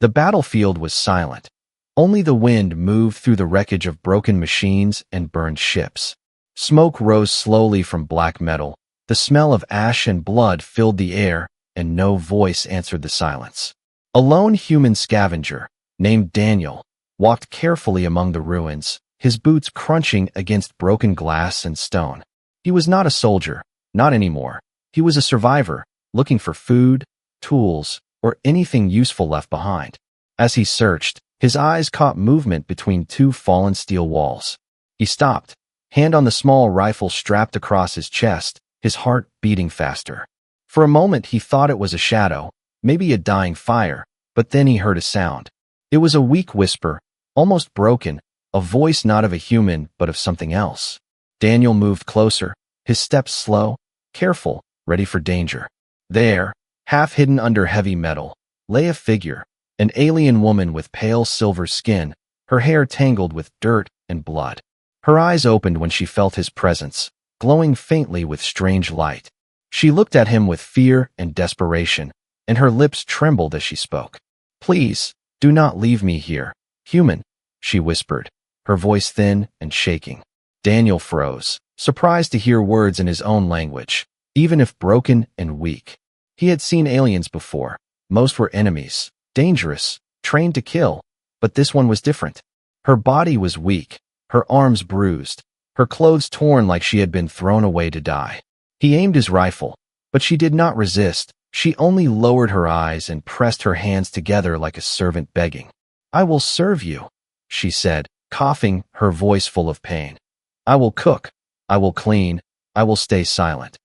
The battlefield was silent. Only the wind moved through the wreckage of broken machines and burned ships. Smoke rose slowly from black metal. The smell of ash and blood filled the air, and no voice answered the silence. A lone human scavenger, named Daniel, walked carefully among the ruins, his boots crunching against broken glass and stone. He was not a soldier, not anymore. He was a survivor, looking for food, tools, or anything useful left behind. As he searched, his eyes caught movement between two fallen steel walls. He stopped, hand on the small rifle strapped across his chest, his heart beating faster. For a moment he thought it was a shadow, maybe a dying fire, but then he heard a sound. It was a weak whisper, almost broken, a voice not of a human but of something else. Daniel moved closer, his steps slow, careful, ready for danger. There, half hidden under heavy metal, lay a figure, an alien woman with pale silver skin, her hair tangled with dirt and blood. Her eyes opened when she felt his presence, glowing faintly with strange light. She looked at him with fear and desperation, and her lips trembled as she spoke. "Please, do not leave me here, human," she whispered, her voice thin and shaking. Daniel froze, surprised to hear words in his own language, even if broken and weak. He had seen aliens before. Most were enemies, dangerous, trained to kill, but this one was different. Her body was weak, her arms bruised, her clothes torn like she had been thrown away to die. He aimed his rifle, but she did not resist. She only lowered her eyes and pressed her hands together like a servant begging. "I will serve you," she said, coughing, her voice full of pain. "I will cook, I will clean, I will stay silent.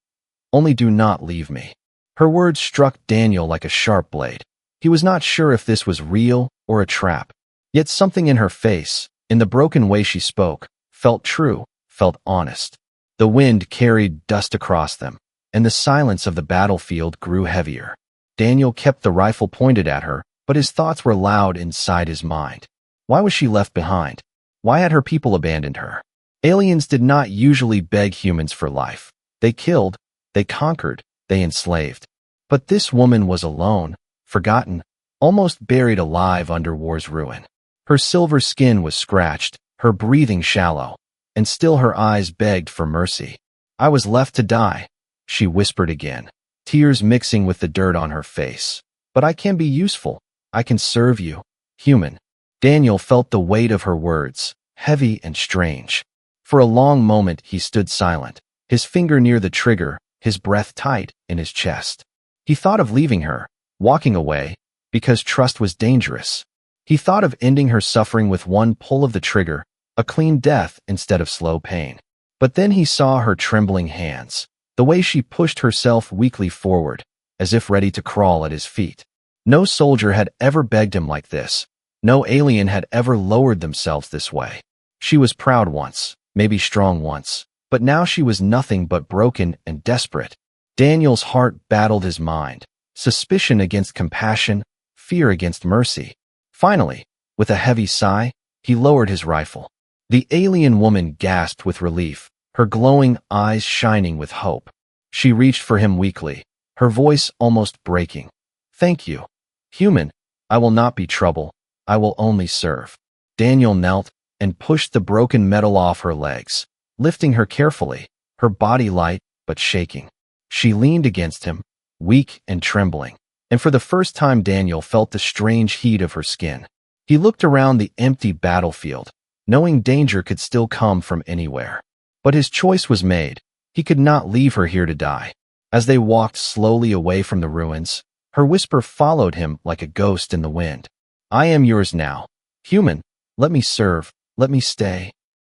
Only do not leave me." Her words struck Daniel like a sharp blade. He was not sure if this was real or a trap. Yet something in her face, in the broken way she spoke, felt true, felt honest. The wind carried dust across them, and the silence of the battlefield grew heavier. Daniel kept the rifle pointed at her, but his thoughts were loud inside his mind. Why was she left behind? Why had her people abandoned her? Aliens did not usually beg humans for life. They killed, they conquered, they enslaved. But this woman was alone, forgotten, almost buried alive under war's ruin. Her silver skin was scratched, her breathing shallow, and still her eyes begged for mercy. "I was left to die," she whispered again, tears mixing with the dirt on her face. "But I can be useful. I can serve you, human." Daniel felt the weight of her words, heavy and strange. For a long moment he stood silent, his finger near the trigger, his breath tight in his chest. He thought of leaving her, walking away, because trust was dangerous. He thought of ending her suffering with one pull of the trigger, a clean death instead of slow pain. But then he saw her trembling hands, the way she pushed herself weakly forward, as if ready to crawl at his feet. No soldier had ever begged him like this. No alien had ever lowered themselves this way. She was proud once, maybe strong once, but now she was nothing but broken and desperate. Daniel's heart battled his mind, suspicion against compassion, fear against mercy. Finally, with a heavy sigh, he lowered his rifle. The alien woman gasped with relief, her glowing eyes shining with hope. She reached for him weakly, her voice almost breaking. "Thank you, human. I will not be trouble. I will only serve." Daniel knelt and pushed the broken metal off her legs, lifting her carefully, her body light but shaking. She leaned against him, weak and trembling, and for the first time Daniel felt the strange heat of her skin. He looked around the empty battlefield, knowing danger could still come from anywhere. But his choice was made. He could not leave her here to die. As they walked slowly away from the ruins, her whisper followed him like a ghost in the wind. "I am yours now. Human, let me serve, let me stay."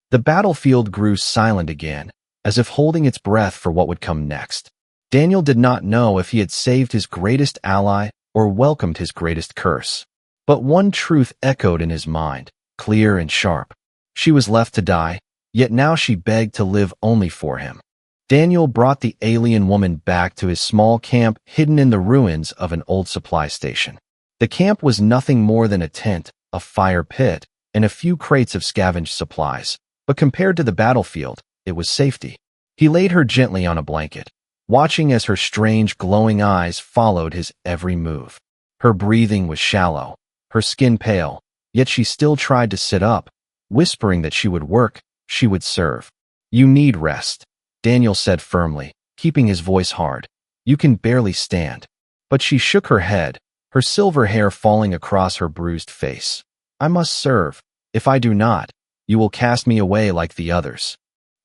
The battlefield grew silent again, as if holding its breath for what would come next. Daniel did not know if he had saved his greatest ally or welcomed his greatest curse. But one truth echoed in his mind, clear and sharp. She was left to die, yet now she begged to live only for him. Daniel brought the alien woman back to his small camp hidden in the ruins of an old supply station. The camp was nothing more than a tent, a fire pit, and a few crates of scavenged supplies, but compared to the battlefield, it was safety. He laid her gently on a blanket, watching as her strange glowing eyes followed his every move. Her breathing was shallow, her skin pale, yet she still tried to sit up, whispering that she would work, she would serve. You need rest, Daniel said firmly, keeping his voice hard. You can barely stand. But she shook her head, her silver hair falling across her bruised face. I must serve. If I do not, you will cast me away like the others.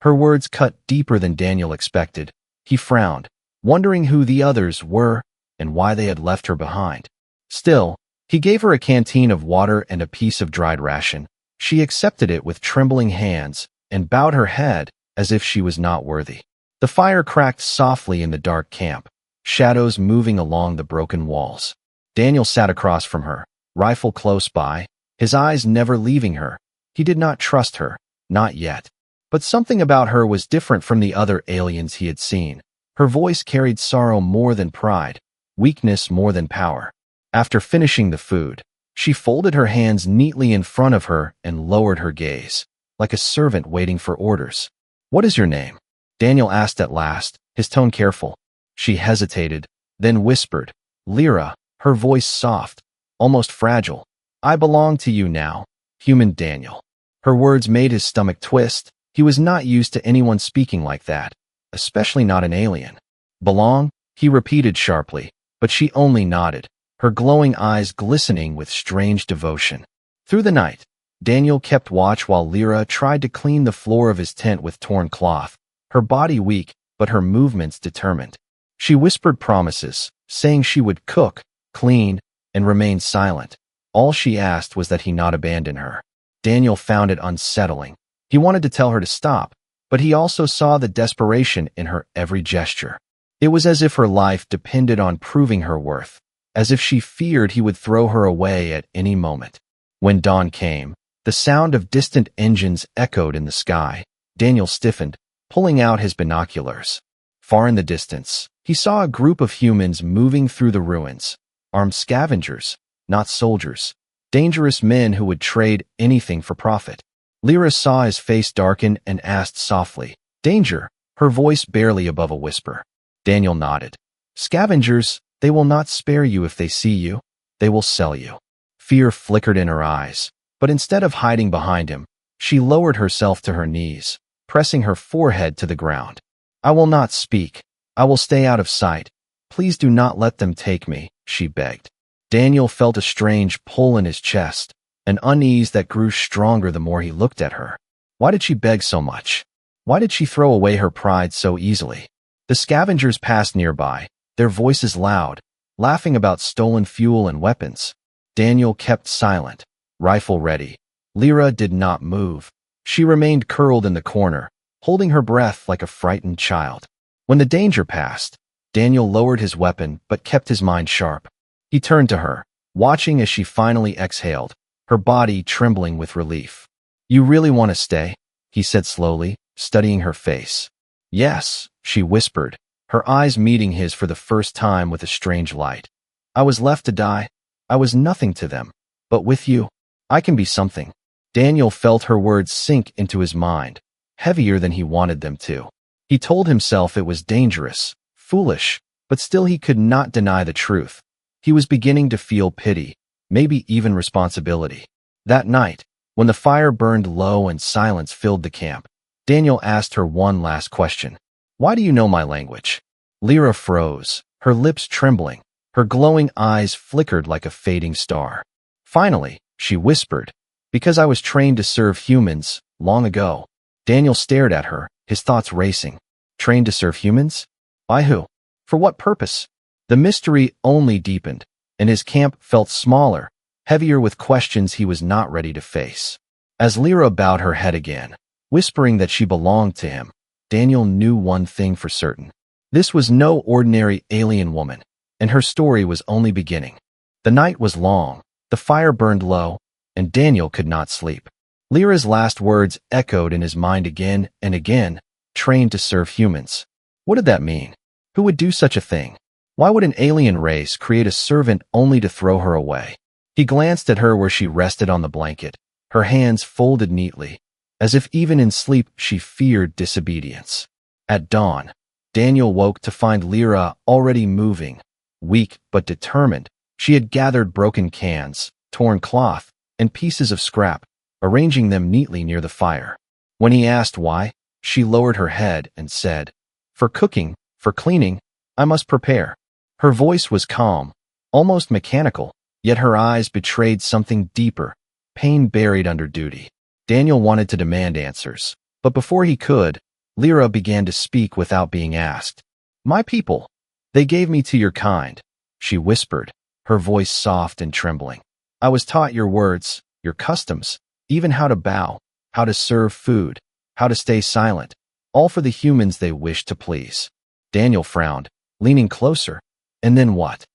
Her words cut deeper than Daniel expected. He frowned, wondering who the others were and why they had left her behind. Still, he gave her a canteen of water and a piece of dried ration. She accepted it with trembling hands and bowed her head as if she was not worthy. The fire cracked softly in the dark camp, shadows moving along the broken walls. Daniel sat across from her, rifle close by, his eyes never leaving her. He did not trust her, not yet. But something about her was different from the other aliens he had seen. Her voice carried sorrow more than pride, weakness more than power. After finishing the food, she folded her hands neatly in front of her and lowered her gaze, like a servant waiting for orders. What is your name? Daniel asked at last, his tone careful. She hesitated, then whispered, Lyra, her voice soft, almost fragile. I belong to you now, human Daniel. Her words made his stomach twist. He was not used to anyone speaking like that, especially not an alien. Belong? He repeated sharply, but she only nodded, her glowing eyes glistening with strange devotion. Through the night, Daniel kept watch while Lyra tried to clean the floor of his tent with torn cloth, her body weak, but her movements determined. She whispered promises, saying she would cook, clean, and remain silent. All she asked was that he not abandon her. Daniel found it unsettling. He wanted to tell her to stop, but he also saw the desperation in her every gesture. It was as if her life depended on proving her worth, as if she feared he would throw her away at any moment. When dawn came, the sound of distant engines echoed in the sky. Daniel stiffened, pulling out his binoculars. Far in the distance, he saw a group of humans moving through the ruins, armed scavengers, not soldiers, dangerous men who would trade anything for profit. Lyra saw his face darken and asked softly, Danger, her voice barely above a whisper. Daniel nodded. Scavengers, they will not spare you if they see you. They will sell you. Fear flickered in her eyes, but instead of hiding behind him, she lowered herself to her knees, pressing her forehead to the ground. I will not speak. I will stay out of sight. Please do not let them take me, she begged. Daniel felt a strange pull in his chest, an unease that grew stronger the more he looked at her. Why did she beg so much? Why did she throw away her pride so easily? The scavengers passed nearby, their voices loud, laughing about stolen fuel and weapons. Daniel kept silent, rifle ready. Lyra did not move. She remained curled in the corner, holding her breath like a frightened child. When the danger passed, Daniel lowered his weapon but kept his mind sharp. He turned to her, watching as she finally exhaled, her body trembling with relief. You really want to stay? He said slowly, studying her face. Yes, she whispered, her eyes meeting his for the first time with a strange light. I was left to die. I was nothing to them. But with you, I can be something. Daniel felt her words sink into his mind, heavier than he wanted them to. He told himself it was dangerous, foolish, but still he could not deny the truth. He was beginning to feel pity, maybe even responsibility. That night, when the fire burned low and silence filled the camp, Daniel asked her one last question. Why do you know my language? Lyra froze, her lips trembling, her glowing eyes flickered like a fading star. Finally, she whispered, because I was trained to serve humans, long ago. Daniel stared at her, his thoughts racing. Trained to serve humans? By who? For what purpose? The mystery only deepened, and his camp felt smaller, heavier with questions he was not ready to face. As Lyra bowed her head again, whispering that she belonged to him, Daniel knew one thing for certain. This was no ordinary alien woman, and her story was only beginning. The night was long, the fire burned low, and Daniel could not sleep. Lyra's last words echoed in his mind again and again, trained to serve humans. What did that mean? Who would do such a thing? Why would an alien race create a servant only to throw her away? He glanced at her where she rested on the blanket, her hands folded neatly, as if even in sleep she feared disobedience. At dawn, Daniel woke to find Lyra already moving, weak but determined. She had gathered broken cans, torn cloth, and pieces of scrap, arranging them neatly near the fire. When he asked why, she lowered her head and said, "For cooking, for cleaning, I must prepare." Her voice was calm, almost mechanical, yet her eyes betrayed something deeper, pain buried under duty. Daniel wanted to demand answers, but before he could, Lyra began to speak without being asked. "My people, they gave me to your kind," she whispered, her voice soft and trembling. "I was taught your words, your customs, even how to bow, how to serve food, how to stay silent, all for the humans they wished to please." Daniel frowned, leaning closer. "And then what?"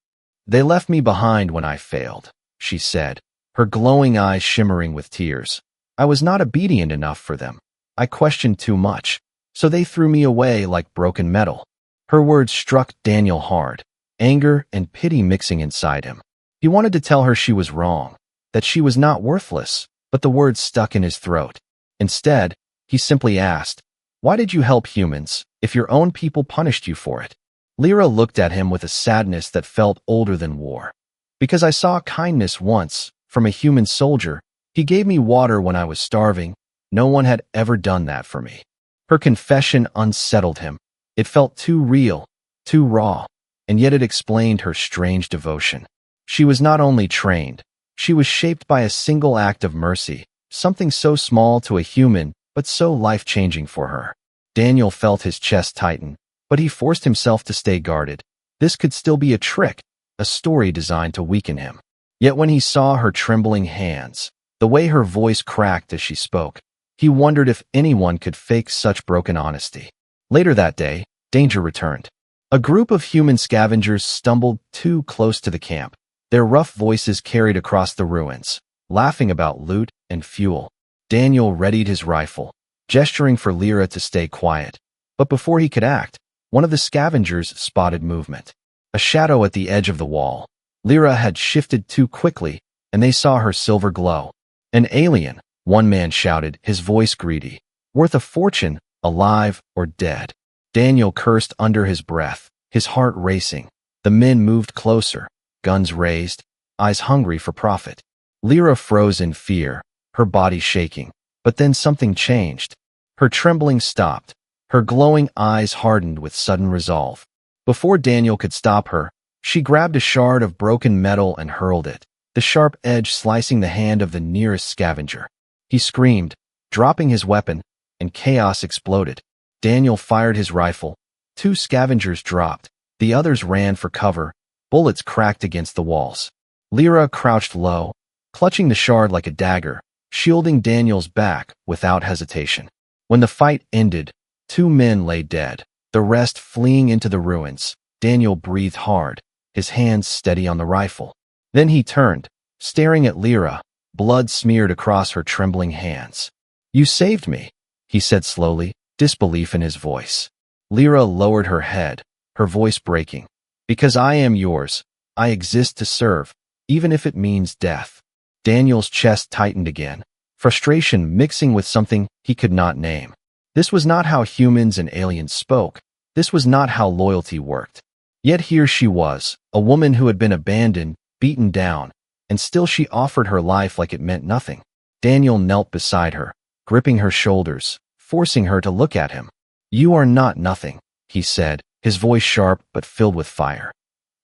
"They left me behind when I failed," she said, her glowing eyes shimmering with tears. "I was not obedient enough for them. I questioned too much, so they threw me away like broken metal." Her words struck Daniel hard, anger and pity mixing inside him. He wanted to tell her she was wrong, that she was not worthless, but the words stuck in his throat. Instead, he simply asked, "Why did you help humans, if your own people punished you for it?" Lyra looked at him with a sadness that felt older than war. "Because I saw kindness once, from a human soldier. He gave me water when I was starving. No one had ever done that for me." Her confession unsettled him. It felt too real, too raw, and yet it explained her strange devotion. She was not only trained, she was shaped by a single act of mercy, something so small to a human, but so life-changing for her. Daniel felt his chest tighten, but he forced himself to stay guarded. This could still be a trick, a story designed to weaken him. Yet when he saw her trembling hands, the way her voice cracked as she spoke, he wondered if anyone could fake such broken honesty. Later that day, danger returned. A group of human scavengers stumbled too close to the camp. Their rough voices carried across the ruins, laughing about loot and fuel. Daniel readied his rifle, gesturing for Lyra to stay quiet. But before he could act, one of the scavengers spotted movement. A shadow at the edge of the wall. Lyra had shifted too quickly, and they saw her silver glow. "An alien," one man shouted, his voice greedy. "Worth a fortune, alive or dead." Daniel cursed under his breath, his heart racing. The men moved closer, guns raised, eyes hungry for profit. Lyra froze in fear, her body shaking. But then something changed. Her trembling stopped. Her glowing eyes hardened with sudden resolve. Before Daniel could stop her, she grabbed a shard of broken metal and hurled it, the sharp edge slicing the hand of the nearest scavenger. He screamed, dropping his weapon, and chaos exploded. Daniel fired his rifle. 2 scavengers dropped. The others ran for cover. Bullets cracked against the walls. Lyra crouched low, clutching the shard like a dagger, shielding Daniel's back without hesitation. When the fight ended, 2 men lay dead, the rest fleeing into the ruins. Daniel breathed hard, his hands steady on the rifle. Then he turned, staring at Lyra, blood smeared across her trembling hands. "You saved me," he said slowly, disbelief in his voice. Lyra lowered her head, her voice breaking. "Because I am yours, I exist to serve, even if it means death." Daniel's chest tightened again, frustration mixing with something he could not name. This was not how humans and aliens spoke. This was not how loyalty worked. Yet here she was, a woman who had been abandoned, beaten down, and still she offered her life like it meant nothing. Daniel knelt beside her, gripping her shoulders, forcing her to look at him. "You are not nothing," he said, his voice sharp but filled with fire.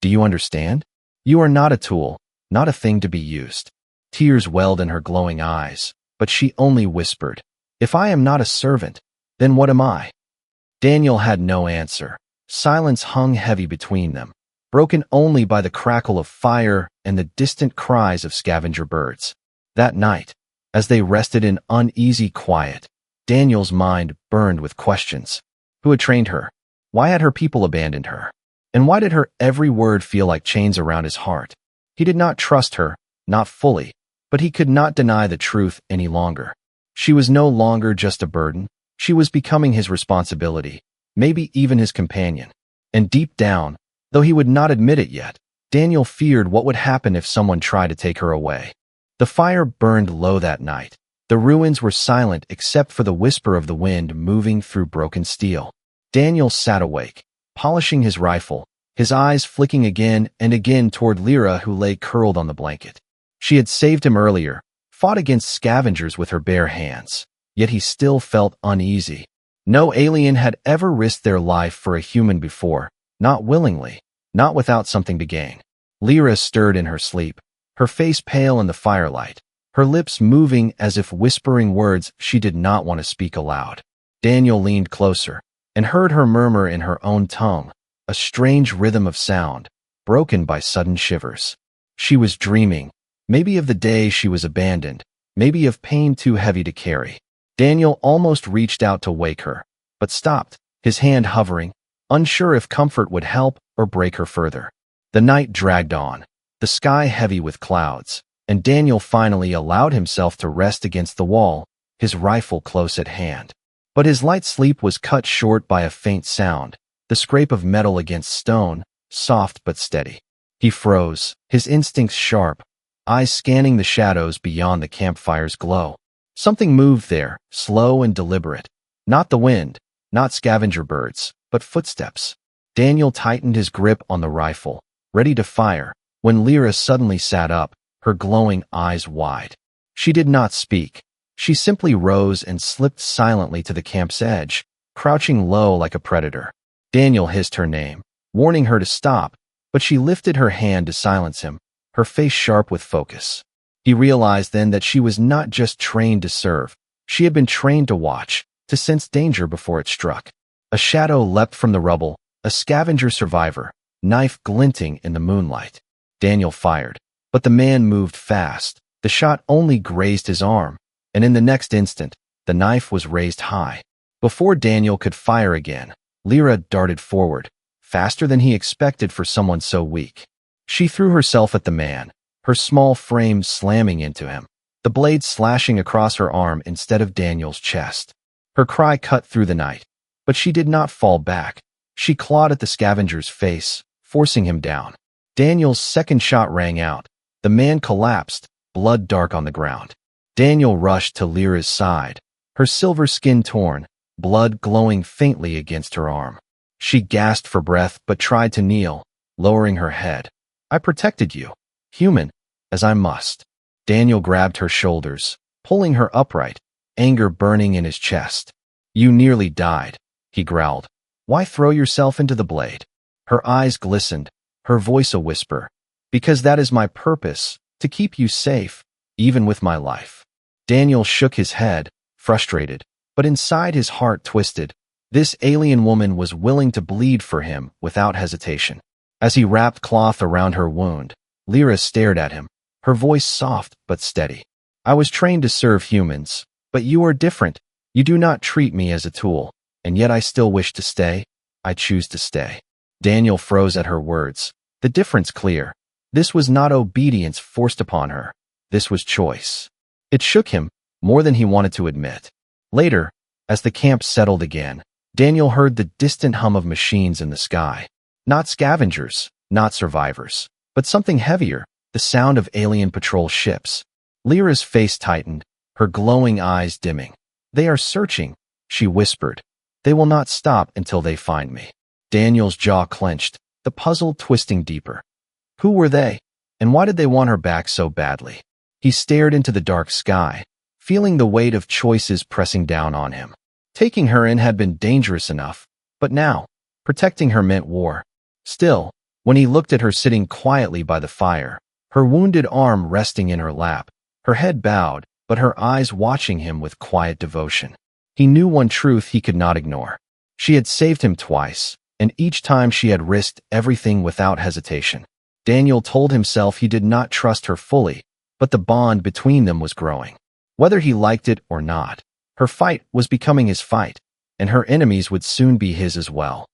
"Do you understand? You are not a tool, not a thing to be used." Tears welled in her glowing eyes, but she only whispered, "If I am not a servant, then what am I?" Daniel had no answer. Silence hung heavy between them, broken only by the crackle of fire and the distant cries of scavenger birds. That night, as they rested in uneasy quiet, Daniel's mind burned with questions. Who had trained her? Why had her people abandoned her? And why did her every word feel like chains around his heart? He did not trust her, not fully, but he could not deny the truth any longer. She was no longer just a burden. She was becoming his responsibility, maybe even his companion. And deep down, though he would not admit it yet, Daniel feared what would happen if someone tried to take her away. The fire burned low that night. The ruins were silent except for the whisper of the wind moving through broken steel. Daniel sat awake, polishing his rifle, his eyes flicking again and again toward Lyra who lay curled on the blanket. She had saved him earlier, fought against scavengers with her bare hands, yet he still felt uneasy. No alien had ever risked their life for a human before, not willingly, not without something to gain. Lyra stirred in her sleep, her face pale in the firelight, her lips moving as if whispering words she did not want to speak aloud. Daniel leaned closer and heard her murmur in her own tongue, a strange rhythm of sound, broken by sudden shivers. She was dreaming, maybe of the day she was abandoned, maybe of pain too heavy to carry. Daniel almost reached out to wake her, but stopped, his hand hovering, unsure if comfort would help or break her further. The night dragged on, the sky heavy with clouds, and Daniel finally allowed himself to rest against the wall, his rifle close at hand. But his light sleep was cut short by a faint sound, the scrape of metal against stone, soft but steady. He froze, his instincts sharp, eyes scanning the shadows beyond the campfire's glow. Something moved there, slow and deliberate. Not the wind, not scavenger birds, but footsteps. Daniel tightened his grip on the rifle, ready to fire, when Lyra suddenly sat up, her glowing eyes wide. She did not speak. She simply rose and slipped silently to the camp's edge, crouching low like a predator. Daniel hissed her name, warning her to stop, but she lifted her hand to silence him, her face sharp with focus. He realized then that she was not just trained to serve. She had been trained to watch, to sense danger before it struck. A shadow leapt from the rubble, a scavenger survivor, knife glinting in the moonlight. Daniel fired, but the man moved fast. The shot only grazed his arm, and in the next instant, the knife was raised high. Before Daniel could fire again, Lyra darted forward, faster than he expected for someone so weak. She threw herself at the man, her small frame slamming into him, the blade slashing across her arm instead of Daniel's chest. Her cry cut through the night, but she did not fall back. She clawed at the scavenger's face, forcing him down. Daniel's second shot rang out. The man collapsed, blood dark on the ground. Daniel rushed to Lyra's side, her silver skin torn, blood glowing faintly against her arm. She gasped for breath but tried to kneel, lowering her head. "I protected you, human, as I must." Daniel grabbed her shoulders, pulling her upright, anger burning in his chest. "You nearly died," he growled. "Why throw yourself into the blade?" Her eyes glistened, her voice a whisper. "Because that is my purpose, to keep you safe, even with my life." Daniel shook his head, frustrated, but inside his heart twisted. This alien woman was willing to bleed for him without hesitation. As he wrapped cloth around her wound, Lyra stared at him, her voice soft but steady. "I was trained to serve humans, but you are different. You do not treat me as a tool, and yet I still wish to stay. I choose to stay." Daniel froze at her words, the difference clear. This was not obedience forced upon her. This was choice. It shook him, more than he wanted to admit. Later, as the camp settled again, Daniel heard the distant hum of machines in the sky. Not scavengers, not survivors, but something heavier, the sound of alien patrol ships. Lyra's face tightened, her glowing eyes dimming. "They are searching," she whispered. "They will not stop until they find me." Daniel's jaw clenched, the puzzle twisting deeper. Who were they, and why did they want her back so badly? He stared into the dark sky, feeling the weight of choices pressing down on him. Taking her in had been dangerous enough, but now, protecting her meant war. Still, when he looked at her sitting quietly by the fire, her wounded arm resting in her lap, her head bowed, but her eyes watching him with quiet devotion, he knew one truth he could not ignore. She had saved him twice, and each time she had risked everything without hesitation. Daniel told himself he did not trust her fully, but the bond between them was growing. Whether he liked it or not, her fight was becoming his fight, and her enemies would soon be his as well.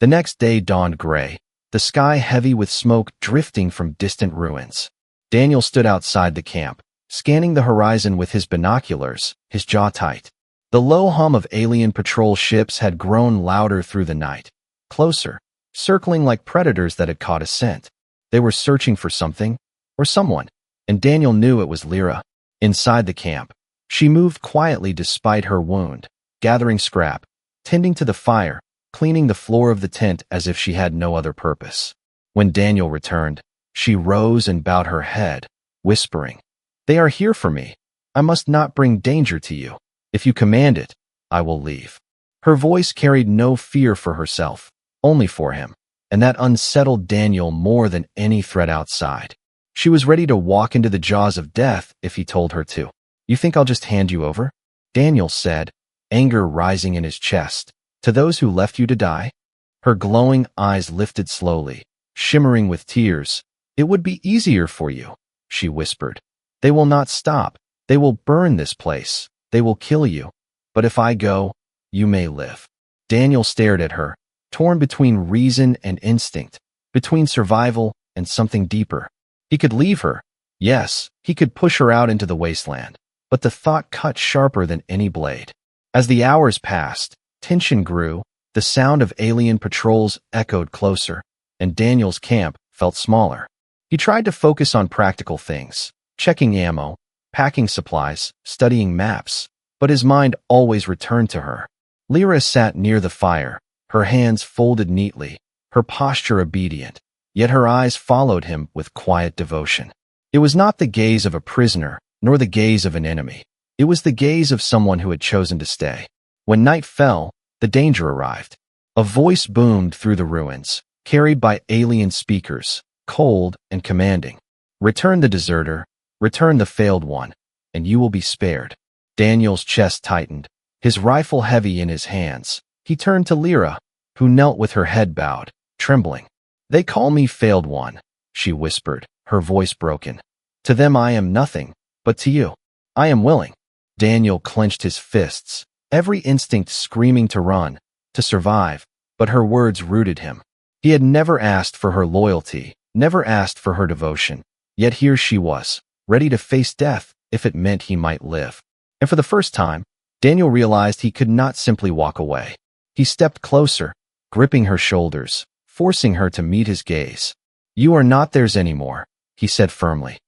The next day dawned gray, the sky heavy with smoke drifting from distant ruins. Daniel stood outside the camp, scanning the horizon with his binoculars, his jaw tight. The low hum of alien patrol ships had grown louder through the night, closer, circling like predators that had caught a scent. They were searching for something, or someone, and Daniel knew it was Lyra. Inside the camp, she moved quietly despite her wound, gathering scrap, tending to the fire, cleaning the floor of the tent as if she had no other purpose. When Daniel returned, she rose and bowed her head, whispering. They are here for me. I must not bring danger to you. If you command it, I will leave. Her voice carried no fear for herself, only for him, and that unsettled Daniel more than any threat outside. She was ready to walk into the jaws of death if he told her to. You think I'll just hand you over? Daniel said, anger rising in his chest. To those who left you to die? Her glowing eyes lifted slowly, shimmering with tears. It would be easier for you, she whispered. They will not stop. They will burn this place. They will kill you. But if I go, you may live. Daniel stared at her, torn between reason and instinct, between survival and something deeper. He could leave her. Yes, he could push her out into the wasteland. But the thought cut sharper than any blade. As the hours passed, tension grew, the sound of alien patrols echoed closer, and Daniel's camp felt smaller. He tried to focus on practical things, checking ammo, packing supplies, studying maps, but his mind always returned to her. Lyra sat near the fire, her hands folded neatly, her posture obedient, yet her eyes followed him with quiet devotion. It was not the gaze of a prisoner, nor the gaze of an enemy. It was the gaze of someone who had chosen to stay. When night fell, the danger arrived. A voice boomed through the ruins, carried by alien speakers, cold and commanding. Return the deserter, return the failed one, and you will be spared. Daniel's chest tightened, his rifle heavy in his hands. He turned to Lyra, who knelt with her head bowed, trembling. They call me failed one, she whispered, her voice broken. To them I am nothing, but to you, I am willing. Daniel clenched his fists, every instinct screaming to run, to survive, but her words rooted him. He had never asked for her loyalty, never asked for her devotion, yet here she was, ready to face death if it meant he might live. And for the first time, Daniel realized he could not simply walk away. He stepped closer, gripping her shoulders, forcing her to meet his gaze. You are not theirs anymore, he said firmly.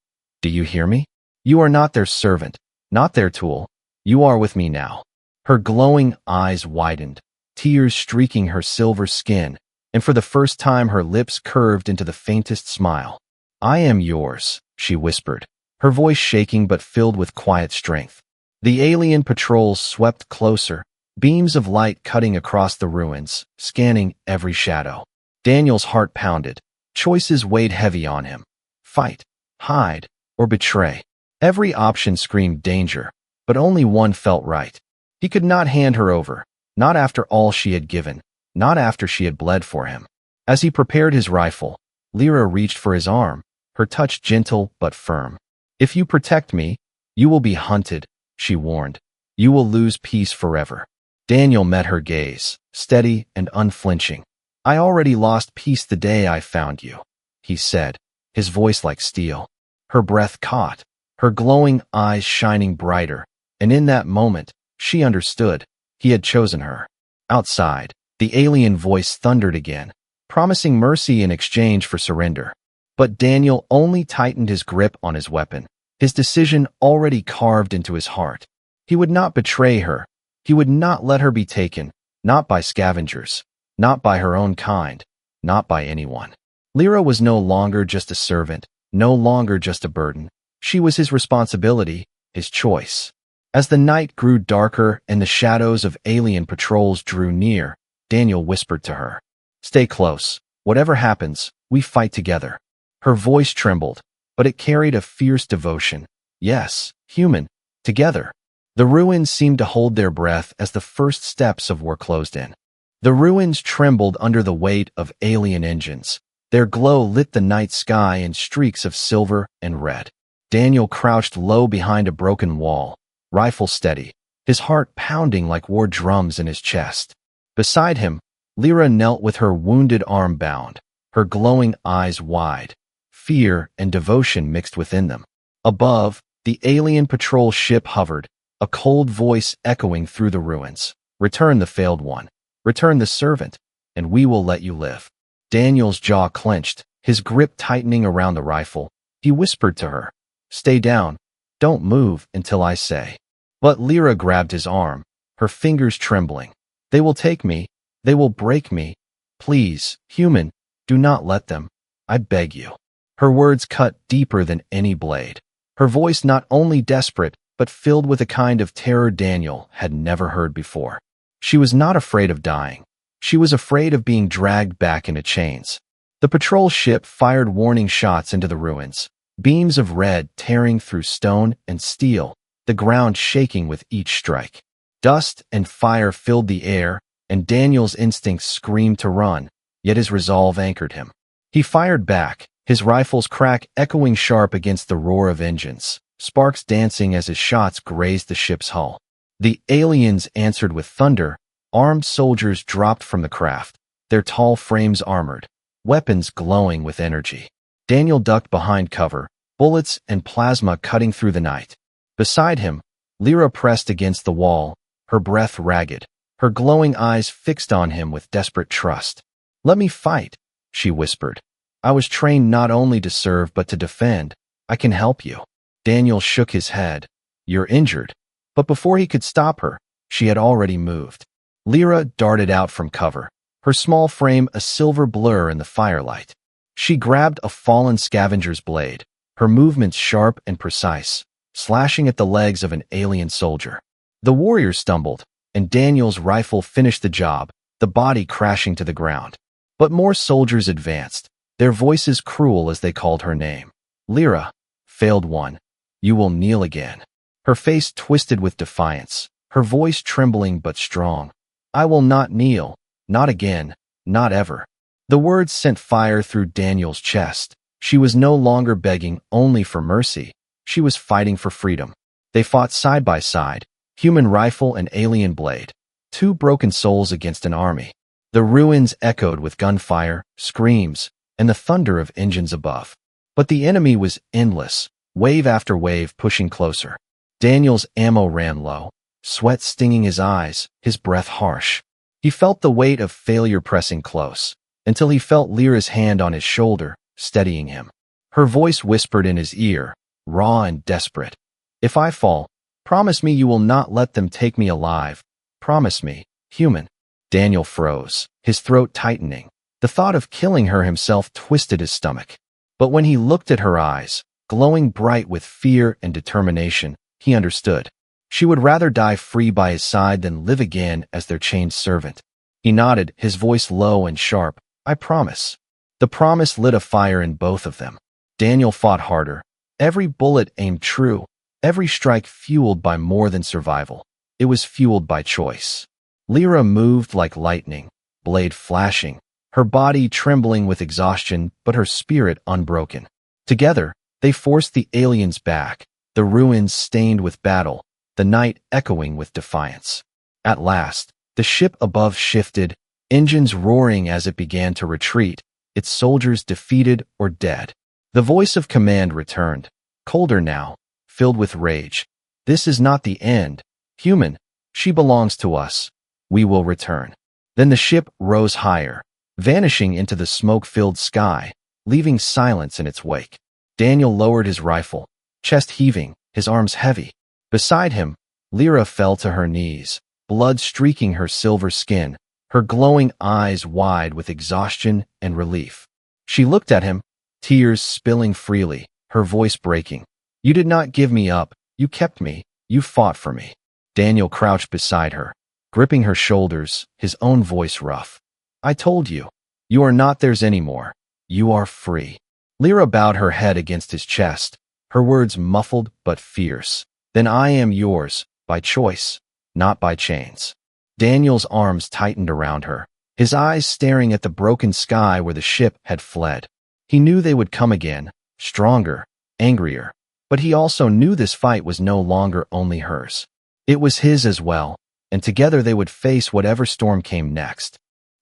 Do you hear me? You are not their servant, not their tool. You are with me now. Her glowing eyes widened, tears streaking her silver skin, and for the first time her lips curved into the faintest smile. I am yours, she whispered, her voice shaking but filled with quiet strength. The alien patrols swept closer, beams of light cutting across the ruins, scanning every shadow. Daniel's heart pounded. Choices weighed heavy on him. Fight, hide, or betray. Every option screamed danger, but only one felt right. He could not hand her over, not after all she had given, not after she had bled for him. As he prepared his rifle, Lyra reached for his arm, her touch gentle but firm. If you protect me, you will be hunted, she warned. You will lose peace forever. Daniel met her gaze, steady and unflinching. I already lost peace the day I found you, he said, his voice like steel. Her breath caught, her glowing eyes shining brighter, and in that moment, she understood. He had chosen her. Outside, the alien voice thundered again, promising mercy in exchange for surrender. But Daniel only tightened his grip on his weapon, his decision already carved into his heart. He would not betray her. He would not let her be taken, not by scavengers, not by her own kind, not by anyone. Lyra was no longer just a servant, no longer just a burden. She was his responsibility, his choice. As the night grew darker and the shadows of alien patrols drew near, Daniel whispered to her, "Stay close. Whatever happens, we fight together." Her voice trembled, but it carried a fierce devotion. Yes, human, together. The ruins seemed to hold their breath as the first steps of war closed in. The ruins trembled under the weight of alien engines. Their glow lit the night sky in streaks of silver and red. Daniel crouched low behind a broken wall, rifle steady, his heart pounding like war drums in his chest. Beside him, Lyra knelt with her wounded arm bound, her glowing eyes wide, fear and devotion mixed within them. Above, the alien patrol ship hovered, a cold voice echoing through the ruins. Return the failed one. Return the servant, and we will let you live. Daniel's jaw clenched, his grip tightening around the rifle. He whispered to her, "Stay down. Don't move until I say." But Lyra grabbed his arm, her fingers trembling. "They will take me. They will break me. Please, human, do not let them. I beg you." Her words cut deeper than any blade. her voice not only desperate, but filled with a kind of terror Daniel had never heard before. She was not afraid of dying. She was afraid of being dragged back into chains. The patrol ship fired warning shots into the ruins, beams of red tearing through stone and steel, the ground shaking with each strike. Dust and fire filled the air, and Daniel's instincts screamed to run, yet his resolve anchored him. He fired back, his rifle's crack echoing sharp against the roar of engines, sparks dancing as his shots grazed the ship's hull. The aliens answered with thunder. Armed soldiers dropped from the craft, their tall frames armored, weapons glowing with energy. Daniel ducked behind cover, bullets and plasma cutting through the night. Beside him, Lyra pressed against the wall, her breath ragged, her glowing eyes fixed on him with desperate trust. "Let me fight," she whispered. "I was trained not only to serve but to defend. I can help you." Daniel shook his head. "You're injured." But before he could stop her, she had already moved. Lyra darted out from cover, her small frame a silver blur in the firelight. She grabbed a fallen scavenger's blade, her movements sharp and precise, slashing at the legs of an alien soldier. The warrior stumbled, and Daniel's rifle finished the job, the body crashing to the ground. But more soldiers advanced, their voices cruel as they called her name. "Lyra, failed one, you will kneel again." Her face twisted with defiance, her voice trembling but strong. "I will not kneel, not again, not ever." The words sent fire through Daniel's chest. She was no longer begging only for mercy. She was fighting for freedom. They fought side by side, human rifle and alien blade, two broken souls against an army. The ruins echoed with gunfire, screams, and the thunder of engines above. But the enemy was endless, wave after wave pushing closer. Daniel's ammo ran low, sweat stinging his eyes, his breath harsh. He felt the weight of failure pressing close, until he felt Lyra's hand on his shoulder, steadying him. Her voice whispered in his ear, raw and desperate. "If I fall, promise me you will not let them take me alive. Promise me, human." Daniel froze, his throat tightening. The thought of killing her himself twisted his stomach. But when he looked at her eyes, glowing bright with fear and determination, he understood. She would rather die free by his side than live again as their chained servant. He nodded, his voice low and sharp. "I promise." The promise lit a fire in both of them. Daniel fought harder, every bullet aimed true, every strike fueled by more than survival. It was fueled by choice. Lyra moved like lightning, blade flashing, her body trembling with exhaustion but her spirit unbroken. Together, they forced the aliens back, the ruins stained with battle, the night echoing with defiance. At last, the ship above shifted, engines roaring as it began to retreat, its soldiers defeated or dead. The voice of command returned, colder now, filled with rage. "This is not the end. Human, she belongs to us. We will return." Then the ship rose higher, vanishing into the smoke-filled sky, leaving silence in its wake. Daniel lowered his rifle, chest heaving, his arms heavy. Beside him, Lyra fell to her knees, blood streaking her silver skin, her glowing eyes wide with exhaustion and relief. She looked at him, tears spilling freely, her voice breaking. "You did not give me up. You kept me. You fought for me." Daniel crouched beside her, gripping her shoulders, his own voice rough. "I told you. You are not theirs anymore. You are free." Lyra bowed her head against his chest, her words muffled but fierce. "Then I am yours, by choice, not by chains." Daniel's arms tightened around her, his eyes staring at the broken sky where the ship had fled. He knew they would come again, stronger, angrier, but he also knew this fight was no longer only hers. It was his as well, and together they would face whatever storm came next.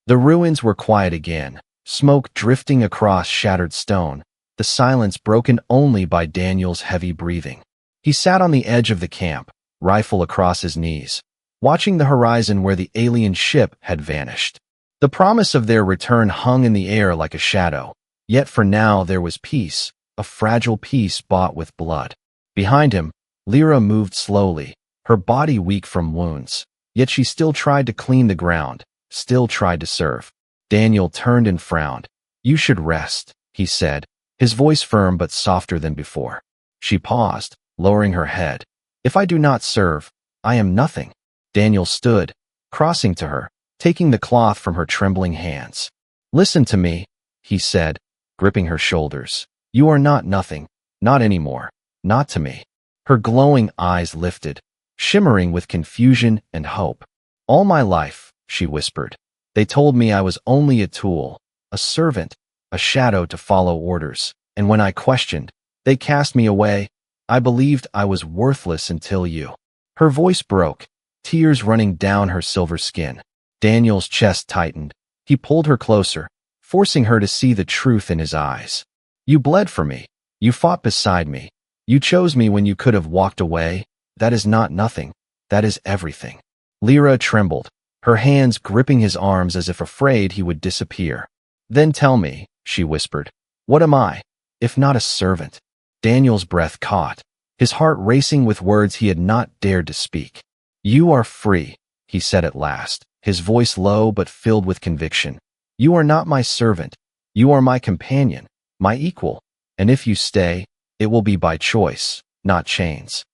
The ruins were quiet again, smoke drifting across shattered stone, the silence broken only by Daniel's heavy breathing. He sat on the edge of the camp, rifle across his knees, watching the horizon where the alien ship had vanished. The promise of their return hung in the air like a shadow, yet for now there was peace, a fragile peace bought with blood. Behind him, Lyra moved slowly, her body weak from wounds, yet she still tried to clean the ground, still tried to serve. Daniel turned and frowned. "You should rest," he said, his voice firm but softer than before. She paused, lowering her head. If I do not serve, I am nothing. Daniel stood, crossing to her, taking the cloth from her trembling hands. Listen to me, he said, gripping her shoulders. You are not nothing, not anymore, not to me. Her glowing eyes lifted, shimmering with confusion and hope. All my life, she whispered, they told me I was only a tool, a servant, a shadow to follow orders, and when I questioned, they cast me away. I believed I was worthless until you. Her voice broke, tears running down her silver skin. Daniel's chest tightened. He pulled her closer, forcing her to see the truth in his eyes. You bled for me. You fought beside me. You chose me when you could have walked away. That is not nothing. That is everything. Lyra trembled, her hands gripping his arms as if afraid he would disappear. Then tell me, she whispered, what am I, if not a servant? Daniel's breath caught, his heart racing with words he had not dared to speak. You are free, he said at last, his voice low but filled with conviction. You are not my servant. You are my companion, my equal, and if you stay, it will be by choice, not chains.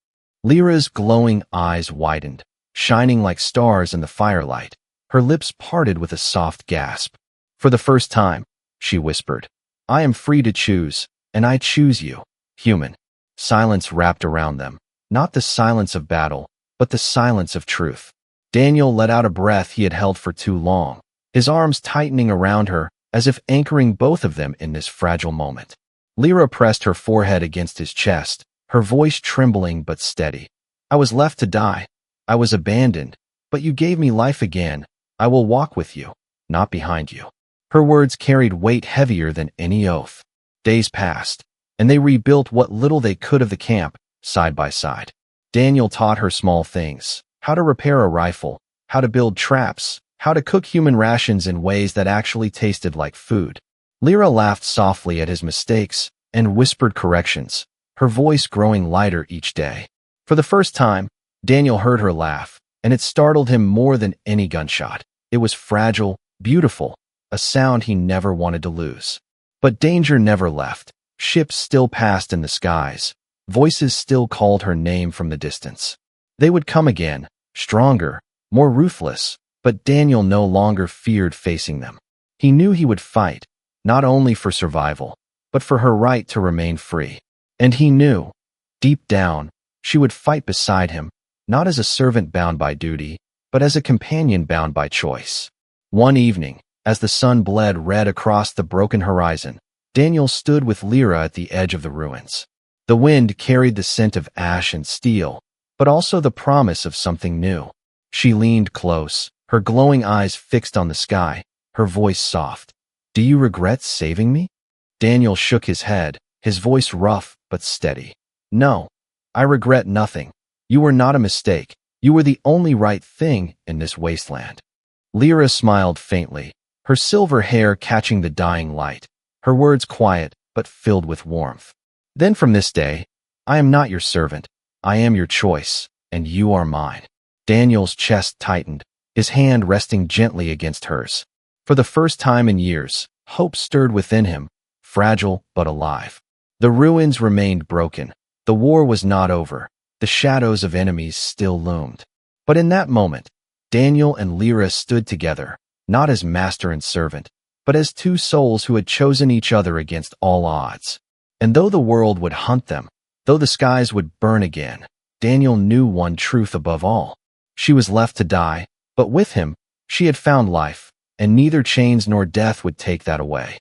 Lyra's glowing eyes widened, shining like stars in the firelight. Her lips parted with a soft gasp. For the first time, she whispered, I am free to choose, and I choose you, human. Silence wrapped around them, not the silence of battle, but the silence of truth. Daniel let out a breath he had held for too long, his arms tightening around her as if anchoring both of them in this fragile moment. Lyra pressed her forehead against his chest, her voice trembling but steady. I was left to die. I was abandoned, but you gave me life again. I will walk with you, not behind you. Her words carried weight heavier than any oath. Days passed, and they rebuilt what little they could of the camp, side by side. Daniel taught her small things, how to repair a rifle, how to build traps, how to cook human rations in ways that actually tasted like food. Lyra laughed softly at his mistakes and whispered corrections, her voice growing lighter each day. For the first time, Daniel heard her laugh, and it startled him more than any gunshot. It was fragile, beautiful, a sound he never wanted to lose. But danger never left. Ships still passed in the skies. Voices still called her name from the distance. They would come again, stronger, more ruthless, but Daniel no longer feared facing them. He knew he would fight, not only for survival, but for her right to remain free. And he knew, deep down, she would fight beside him, not as a servant bound by duty, but as a companion bound by choice. One evening, as the sun bled red across the broken horizon, Daniel stood with Lyra at the edge of the ruins. The wind carried the scent of ash and steel, but also the promise of something new. She leaned close, her glowing eyes fixed on the sky, her voice soft. Do you regret saving me? Daniel shook his head, his voice rough but steady. No, I regret nothing. You were not a mistake. You were the only right thing in this wasteland. Lyra smiled faintly, her silver hair catching the dying light, her words quiet but filled with warmth. Then from this day, I am not your servant. I am your choice, and you are mine. Daniel's chest tightened, his hand resting gently against hers. For the first time in years, hope stirred within him, fragile but alive. The ruins remained broken. The war was not over. The shadows of enemies still loomed. But in that moment, Daniel and Lyra stood together, not as master and servant, but as two souls who had chosen each other against all odds. And though the world would hunt them, though the skies would burn again, Daniel knew one truth above all. She was left to die, but with him, she had found life, and neither chains nor death would take that away.